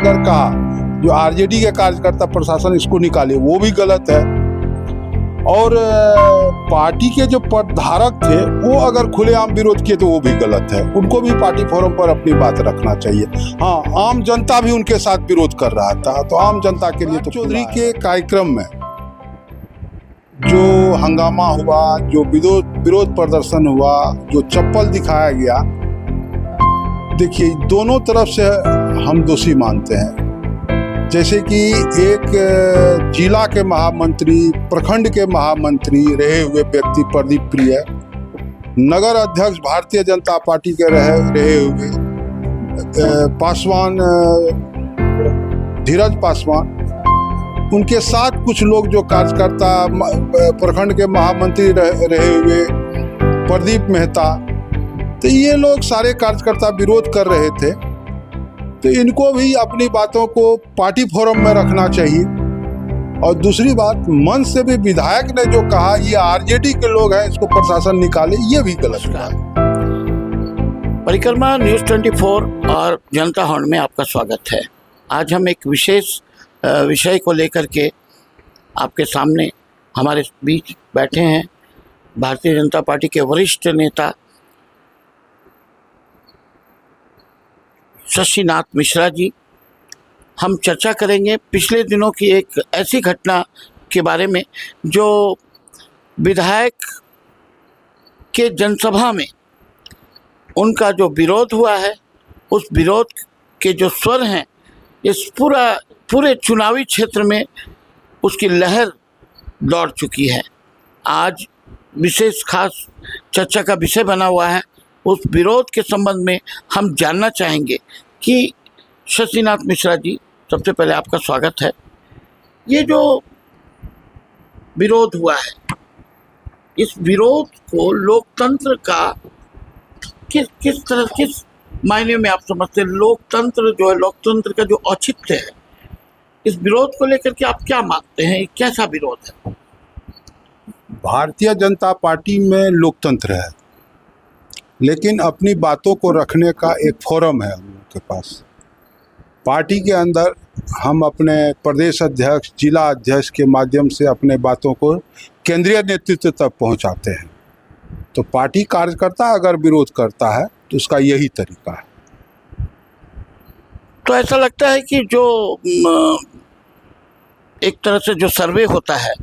अगर कहा जो आरजेडी के कार्यकर्ता प्रशासन इसको निकाले, वो भी गलत है। और पार्टी के जो पदधारक थे वो अगर खुलेआम विरोध किए तो वो भी गलत है। उनको भी पार्टी फोरम पर अपनी बात रखना चाहिए। हाँ, आम जनता भी उनके साथ विरोध कर रहा था, तो आम जनता के लिए तो चौधरी के कार्यक्रम में जो हंगामा हुआ, जो विरोध प्रदर्शन हुआ, जो चप्पल दिखाया गया, देखिए दोनों तरफ से हम दोषी मानते हैं। जैसे कि एक जिला के महामंत्री, प्रखंड के महामंत्री रहे हुए व्यक्ति प्रदीप प्रिय, नगर अध्यक्ष भारतीय जनता पार्टी के रहे हुए पासवान, धीरज पासवान, उनके साथ कुछ लोग जो कार्यकर्ता, प्रखंड के महामंत्री रहे हुए प्रदीप मेहता, तो ये लोग सारे कार्यकर्ता विरोध कर रहे थे। तो इनको भी अपनी बातों को पार्टी फोरम में रखना चाहिए। और दूसरी बात, मंच से भी विधायक ने जो कहा ये आरजेडी के लोग हैं, इसको प्रशासन निकाले, ये भी गलत हुआ। परिक्रमा न्यूज़ 24 और जनता हॉर्न में आपका स्वागत है। आज हम एक विशेष विषय को लेकर के आपके सामने हमारे बीच बैठे हैं भारतीय जनता पार्टी के वरिष्ठ नेता शशिनाथ मिश्रा जी। हम चर्चा करेंगे पिछले दिनों की एक ऐसी घटना के बारे में जो विधायक के जनसभा में उनका जो विरोध हुआ है, उस विरोध के जो स्वर हैं, इस पूरे चुनावी क्षेत्र में उसकी लहर दौड़ चुकी है। आज विशेष खास चर्चा का विषय बना हुआ है। उस विरोध के संबंध में हम जानना चाहेंगे कि शशिनाथ मिश्रा जी, सबसे पहले आपका स्वागत है। ये जो विरोध हुआ है, इस विरोध को लोकतंत्र का किस मायने में आप समझते हैं? लोकतंत्र जो है, लोकतंत्र का जो औचित्य है, इस विरोध को लेकर के आप क्या मानते हैं? कैसा विरोध है? भारतीय जनता पार्टी में लोकतंत्र है, लेकिन अपनी बातों को रखने का एक फोरम है हम लोग के पास। पार्टी के अंदर हम अपने प्रदेश अध्यक्ष, जिला अध्यक्ष के माध्यम से अपने बातों को केंद्रीय नेतृत्व तक पहुंचाते हैं। तो पार्टी कार्यकर्ता अगर विरोध करता है तो उसका यही तरीका है। तो ऐसा लगता है कि जो एक तरह से जो सर्वे होता है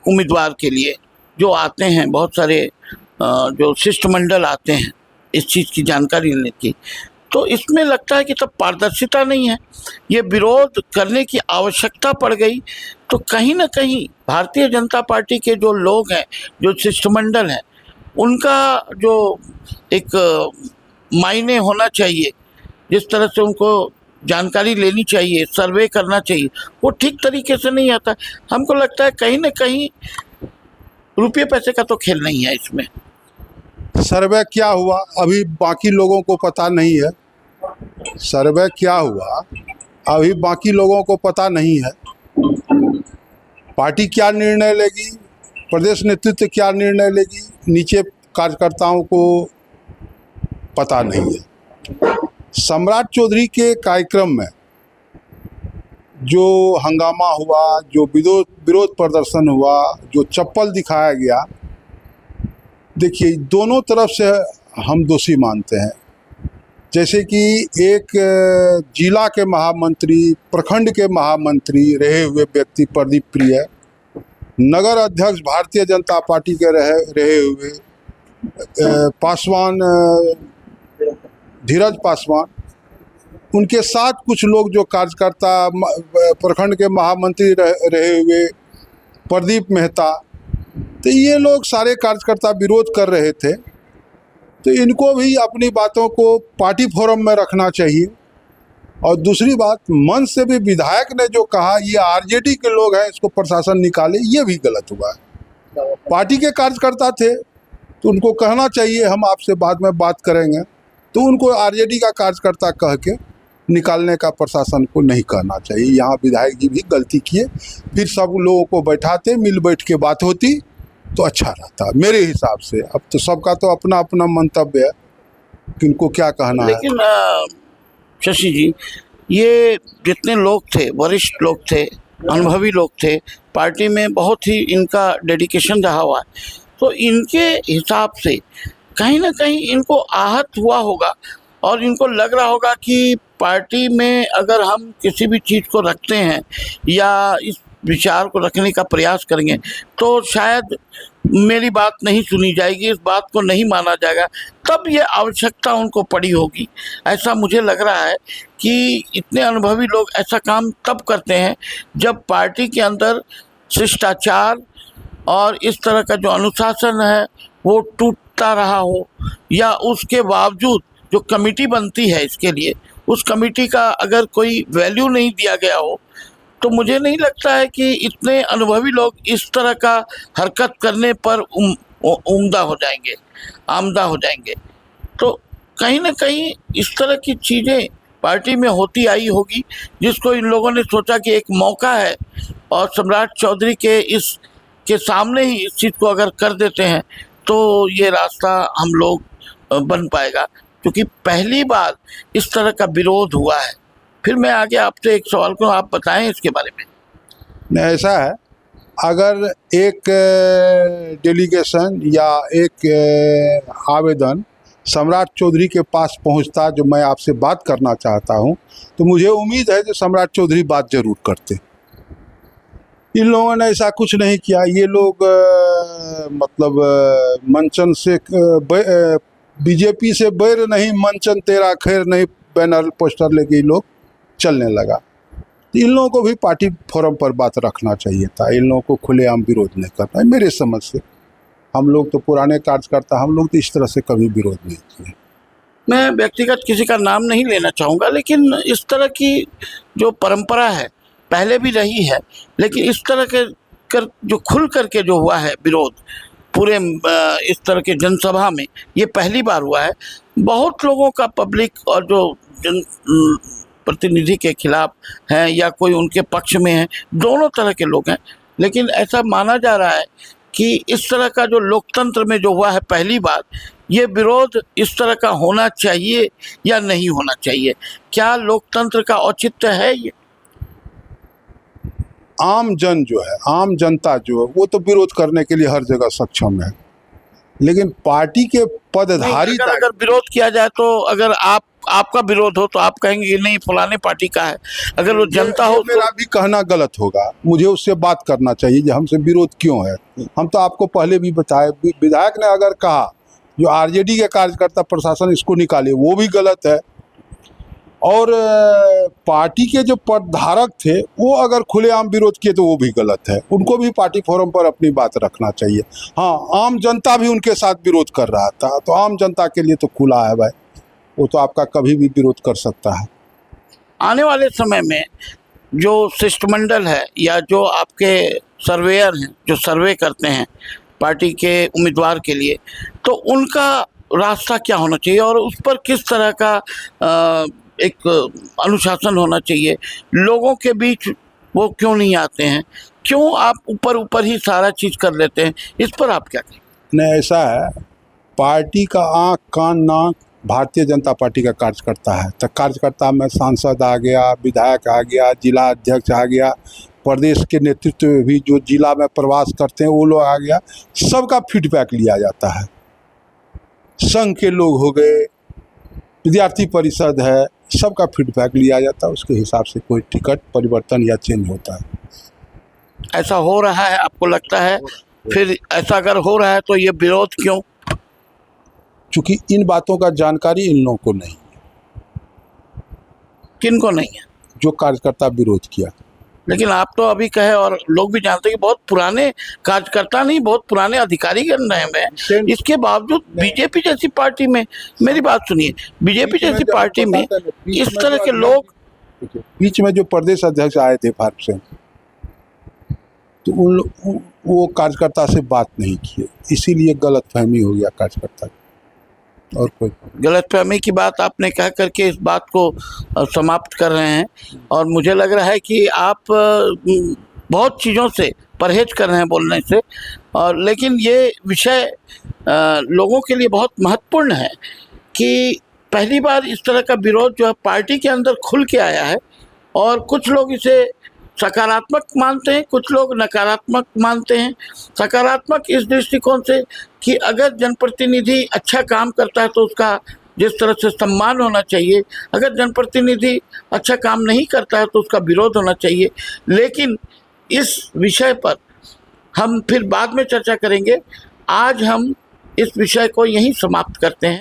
उम्मीदवार के लिए, जो आते हैं बहुत सारे जो शिष्टमंडल आते हैं इस चीज़ की जानकारी लेने की, तो इसमें लगता है कि तब पारदर्शिता नहीं है। ये विरोध करने की आवश्यकता पड़ गई तो कहीं ना कहीं भारतीय जनता पार्टी के जो लोग हैं, जो शिष्टमंडल हैं, उनका जो एक मायने होना चाहिए, जिस तरह से उनको जानकारी लेनी चाहिए, सर्वे करना चाहिए, वो ठीक तरीके से नहीं आता। हमको लगता है कहीं ना कहीं रुपये पैसे का तो खेल नहीं है इसमें। सर्वे क्या हुआ अभी बाकी लोगों को पता नहीं है। सर्वे क्या हुआ अभी बाकी लोगों को पता नहीं है। पार्टी क्या निर्णय लेगी, प्रदेश नेतृत्व क्या निर्णय लेगी, नीचे कार्यकर्ताओं को पता नहीं है। सम्राट चौधरी के कार्यक्रम में जो हंगामा हुआ, जो विरोध प्रदर्शन हुआ, जो चप्पल दिखाया गया, देखिए दोनों तरफ से हम दोषी मानते हैं। जैसे कि एक जिला के महामंत्री, प्रखंड के महामंत्री रहे हुए व्यक्ति प्रदीप प्रिय, नगर अध्यक्ष भारतीय जनता पार्टी के रहे हुए पासवान, धीरज पासवान, उनके साथ कुछ लोग जो कार्यकर्ता, प्रखंड के महामंत्री रहे हुए प्रदीप मेहता, तो ये लोग सारे कार्यकर्ता विरोध कर रहे थे। तो इनको भी अपनी बातों को पार्टी फोरम में रखना चाहिए। और दूसरी बात, मंच से भी विधायक ने जो कहा ये आरजेडी के लोग हैं, इसको प्रशासन निकाले, ये भी गलत हुआ है। पार्टी के कार्यकर्ता थे तो उनको कहना चाहिए हम आपसे बाद में बात करेंगे, तो उनको आरजेडी का कार्यकर्ता कह के निकालने का प्रशासन को नहीं कहना चाहिए। यहाँ विधायक जी भी गलती किए, फिर सब लोगों को बैठाते, मिल बैठ के बात होती तो अच्छा रहता मेरे हिसाब से। अब तो सबका तो अपना अपना मंतव्य है, किनको क्या कहना है। लेकिन शशि जी, ये जितने लोग थे, वरिष्ठ लोग थे, अनुभवी लोग थे, पार्टी में बहुत ही इनका डेडिकेशन रहा हुआ है, तो इनके हिसाब से कहीं ना कहीं इनको आहत हुआ होगा और इनको लग रहा होगा कि पार्टी में अगर हम किसी भी चीज़ को रखते हैं या इस विचार को रखने का प्रयास करेंगे तो शायद मेरी बात नहीं सुनी जाएगी, इस बात को नहीं माना जाएगा, तब ये आवश्यकता उनको पड़ी होगी। ऐसा मुझे लग रहा है कि इतने अनुभवी लोग ऐसा काम तब करते हैं जब पार्टी के अंदर शिष्टाचार और इस तरह का जो अनुशासन है वो टूटता रहा हो, या उसके बावजूद जो कमेटी बनती है इसके लिए, उस कमेटी का अगर कोई वैल्यू नहीं दिया गया हो, तो मुझे नहीं लगता है कि इतने अनुभवी लोग इस तरह का हरकत करने पर उम्दा हो जाएंगे, आमदा हो जाएंगे। तो कहीं ना कहीं इस तरह की चीज़ें पार्टी में होती आई होगी, जिसको इन लोगों ने सोचा कि एक मौका है और सम्राट चौधरी के सामने ही इस चीज़ को अगर कर देते हैं तो ये रास्ता हम लोग बन पाएगा, क्योंकि पहली बार इस तरह का विरोध हुआ है। फिर मैं आगे आपसे एक सवाल को आप बताएं इसके बारे में। नहीं, ऐसा है, अगर एक डेलीगेशन या एक आवेदन सम्राट चौधरी के पास पहुंचता जो मैं आपसे बात करना चाहता हूं, तो मुझे उम्मीद है कि सम्राट चौधरी बात जरूर करते। इन लोगों ने ऐसा कुछ नहीं किया। ये लोग मंचन से बीजेपी से बैर नहीं, मंचन तेरा खैर नहीं, बैनर पोस्टर लेके ये लोग चलने लगा। तो इन लोगों को भी पार्टी फोरम पर बात रखना चाहिए था, इन लोगों को खुलेआम विरोध नहीं करना है मेरे समझ से। हम लोग तो पुराने कार्यकर्ता, हम लोग तो इस तरह से कभी विरोध नहीं किए। मैं व्यक्तिगत किसी का नाम नहीं लेना चाहूँगा, लेकिन इस तरह की जो परंपरा है पहले भी रही है, लेकिन इस तरह के जो खुल करके जो हुआ है विरोध पूरे इस तरह के जनसभा में, ये पहली बार हुआ है। बहुत लोगों का पब्लिक और जो जन प्रतिनिधि के खिलाफ हैं या कोई उनके पक्ष में है, दोनों तरह के लोग हैं, लेकिन ऐसा माना जा रहा है कि इस तरह का जो लोकतंत्र में जो हुआ है पहली बार, ये विरोध इस तरह का होना चाहिए या नहीं होना चाहिए? क्या लोकतंत्र का औचित्य है ये? आम जन जो है, आम जनता जो है, वो तो विरोध करने के लिए हर जगह सक्षम है, लेकिन पार्टी के पदधारी अगर विरोध किया जाए तो अगर आपका विरोध हो तो आप कहेंगे कि नहीं फलाने पार्टी का है, अगर वो जनता हो मेरा भी कहना गलत होगा। मुझे उससे बात करना चाहिए कि हमसे विरोध क्यों है। हम तो आपको पहले भी बताए, विधायक ने अगर कहा जो आरजेडी के कार्यकर्ता प्रशासन इसको निकाले, वो भी गलत है। और पार्टी के जो पदधारक थे वो अगर खुलेआम विरोध किए तो वो भी गलत है, उनको भी पार्टी फोरम पर अपनी बात रखना चाहिए। हाँ, आम जनता भी उनके साथ विरोध कर रहा था, तो आम जनता के लिए तो खुला है भाई, वो तो आपका कभी भी विरोध कर सकता है। आने वाले समय में जो शिष्टमंडल है या जो आपके सर्वेयर हैं जो सर्वे करते हैं पार्टी के उम्मीदवार के लिए, तो उनका रास्ता क्या होना चाहिए और उस पर किस तरह का एक अनुशासन होना चाहिए? लोगों के बीच वो क्यों नहीं आते हैं? क्यों आप ऊपर ऊपर ही सारा चीज़ कर लेते हैं? इस पर आप क्या कहें? नहीं, ऐसा है, पार्टी का आँख कान नाक भारतीय जनता पार्टी का कार्यकर्ता है। तो कार्यकर्ता में सांसद आ गया, विधायक आ गया, जिला अध्यक्ष आ गया, प्रदेश के नेतृत्व में भी जो जिला में प्रवास करते हैं वो लोग आ गया, सबका फीडबैक लिया जाता है। संघ के लोग हो गए, विद्यार्थी परिषद है, सबका फीडबैक लिया जाता है, उसके हिसाब से कोई टिकट परिवर्तन या चेंज होता है। ऐसा हो रहा है आपको लगता है? फिर ऐसा अगर हो रहा है तो ये विरोध क्यों? चूँकि इन बातों का जानकारी इन लोगों को नहीं है। किन को नहीं है? जो कार्यकर्ता विरोध किया। लेकिन आप तो अभी कहे और लोग भी जानते हैं कि बहुत पुराने कार्यकर्ता नहीं, बहुत पुराने अधिकारी के अंदर में, इसके बावजूद बीजेपी जैसी पार्टी में, मेरी बात सुनिए, बीजेपी जैसी पार्टी में इस तरह के लोग, बीच में जो प्रदेश अध्यक्ष आए थे भारत से, तो वो कार्यकर्ता से बात नहीं किए, इसीलिए गलतफहमी हो गया कार्यकर्ता की। और कोई गलतफहमी की बात आपने कह करके इस बात को समाप्त कर रहे हैं, और मुझे लग रहा है कि आप बहुत चीज़ों से परहेज कर रहे हैं बोलने से, और लेकिन ये विषय लोगों के लिए बहुत महत्वपूर्ण है कि पहली बार इस तरह का विरोध जो है पार्टी के अंदर खुल के आया है, और कुछ लोग इसे सकारात्मक मानते हैं, कुछ लोग नकारात्मक मानते हैं। सकारात्मक इस दृष्टिकोण से कि अगर जनप्रतिनिधि अच्छा काम करता है तो उसका जिस तरह से सम्मान होना चाहिए, अगर जनप्रतिनिधि अच्छा काम नहीं करता है तो उसका विरोध होना चाहिए। लेकिन इस विषय पर हम फिर बाद में चर्चा करेंगे। आज हम इस विषय को यहीं समाप्त करते हैं।